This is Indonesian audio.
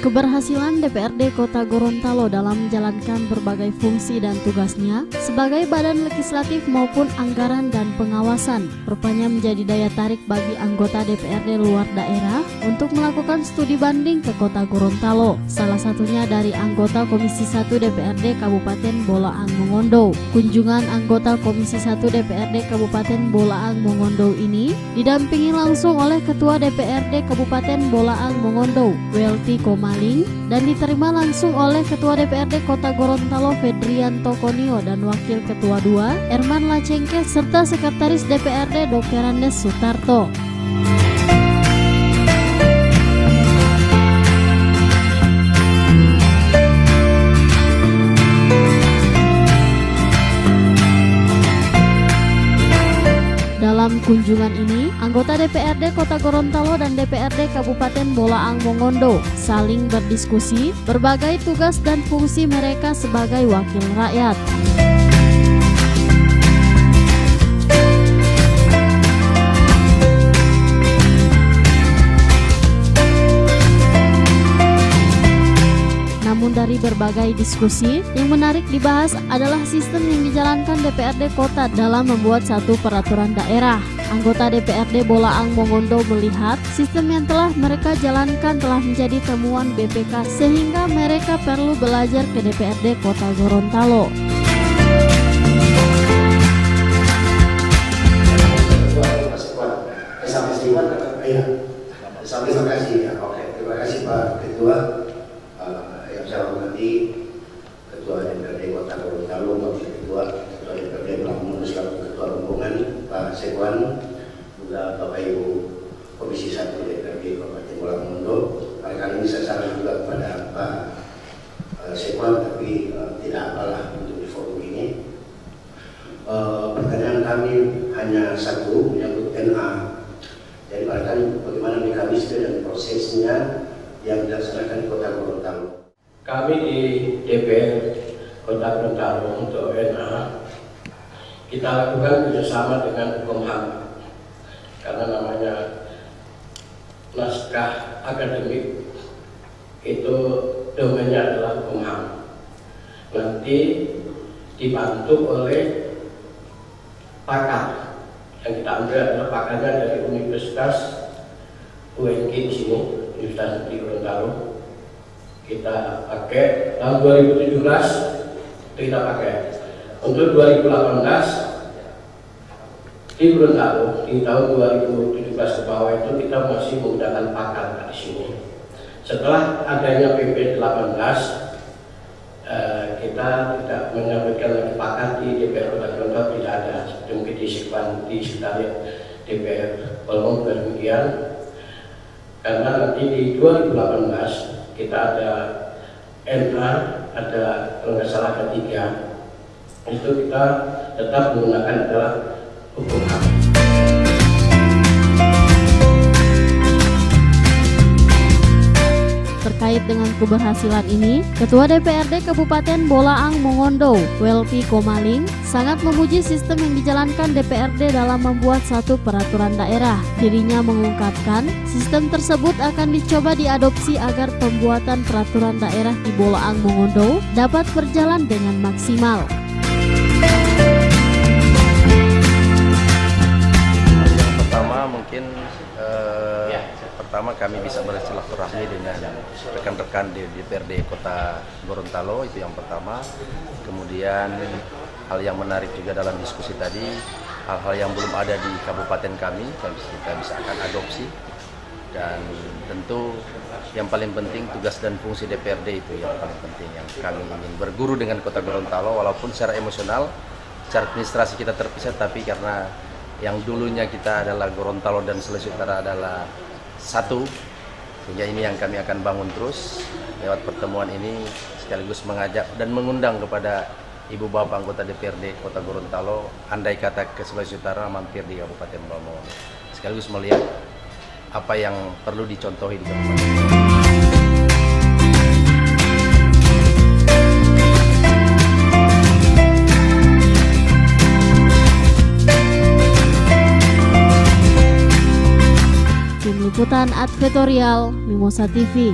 Keberhasilan DPRD Kota Gorontalo dalam menjalankan berbagai fungsi dan tugasnya sebagai badan legislatif maupun anggaran dan pengawasan rupanya menjadi daya tarik bagi anggota DPRD luar daerah untuk melakukan studi banding ke Kota Gorontalo. Salah satunya dari anggota Komisi 1 DPRD Kabupaten Bolaang Mongondo. Kunjungan anggota Komisi 1 DPRD Kabupaten Bolaang Mongondo ini didampingi langsung oleh Ketua DPRD Kabupaten Bolaang Mongondo, Welty Komaling, dan diterima langsung oleh Ketua DPRD Kota Gorontalo Fedrianto Konio dan Wakil Ketua 2 Erman Lacengke serta Sekretaris DPRD Dr. Andes Sutarto. Dalam kunjungan ini, anggota DPRD Kota Gorontalo dan DPRD Kabupaten Bolaang Mongondo saling berdiskusi berbagai tugas dan fungsi mereka sebagai wakil rakyat. Namun dari berbagai diskusi, yang menarik dibahas adalah sistem yang dijalankan DPRD Kota dalam membuat satu peraturan daerah. Anggota DPRD Bolaang Mongondo melihat sistem yang telah mereka jalankan telah menjadi temuan BPK sehingga mereka perlu belajar ke DPRD Kota Gorontalo. Terima kasih Pak Ketua. Yang saya hormati Ketua DPRD Kota Gorontalo, Wakil Ketua DPRD Bolaang Mongondo selaku Ketua Rombongan Pak Sekwan, juga Bapak Ibu Komisi 1 DPRD Kabupaten Bolaang Mongondo. Kali ini saya saran juga kepada Pak Sekwan, tapi tidak apalah untuk di forum ini. Pertanyaan kami hanya satu, menyangkut NA. Jadi bagaimana mekanisme dan prosesnya yang dilaksanakan di Kota Gorontalo. Kami di DPR Kota Gorontalo untuk NA kita lakukan kerjasama dengan Hukum-HAM karena namanya naskah akademik itu domainnya adalah Hukum-HAM. Nanti dibantu oleh pakar yang kita ambil adalah pakarnya dari Universitas UNG di sini, Universitas Negeri Gorontalo. Kita pakai tahun 2017 kita pakai. Untuk 2018 di Gorontalo di tahun 2017 ke bawah itu kita masih menggunakan pakar di sini. Setelah adanya PP 18 kita tidak menyampaikan lagi pakar di DPR Kota Gorontalo, tidak ada. Seperti mungkin di sekretariat DPR Bolaang demikian. Karena nanti di 2018 kita ada NA, ada kalau nggak salah ada 3, itu kita tetap menggunakan adalah Hukum-HAM. Terkait dengan keberhasilan ini, Ketua DPRD Kabupaten Bolaang Mongondo, Welty Komaling, sangat memuji sistem yang dijalankan DPRD dalam membuat satu peraturan daerah. Dirinya mengungkapkan, sistem tersebut akan dicoba diadopsi agar pembuatan peraturan daerah di Bolaang Mongondo dapat berjalan dengan maksimal. Yang pertama mungkin pertama kami bisa bersilaturahmi dengan rekan-rekan di DPRD Kota Gorontalo, itu yang pertama. Kemudian hal yang menarik juga dalam diskusi tadi, hal-hal yang belum ada di kabupaten kami, kita bisa akan adopsi. Dan tentu yang paling penting tugas dan fungsi DPRD itu yang paling penting, yang kami ingin berguru dengan Kota Gorontalo, walaupun secara emosional, secara administrasi kita terpisah, tapi karena yang dulunya kita adalah Gorontalo dan Sulawesi Utara adalah satu, sehingga ini yang kami akan bangun terus lewat pertemuan ini, sekaligus mengajak dan mengundang kepada Ibu Bapak anggota DPRD Kota Gorontalo, andai kata ke Sulawesi Utara, mampir di Kabupaten Bolaang Mongondo, sekaligus melihat apa yang perlu dicontohi di kabupaten. Liputan Advertorial Mimosa TV.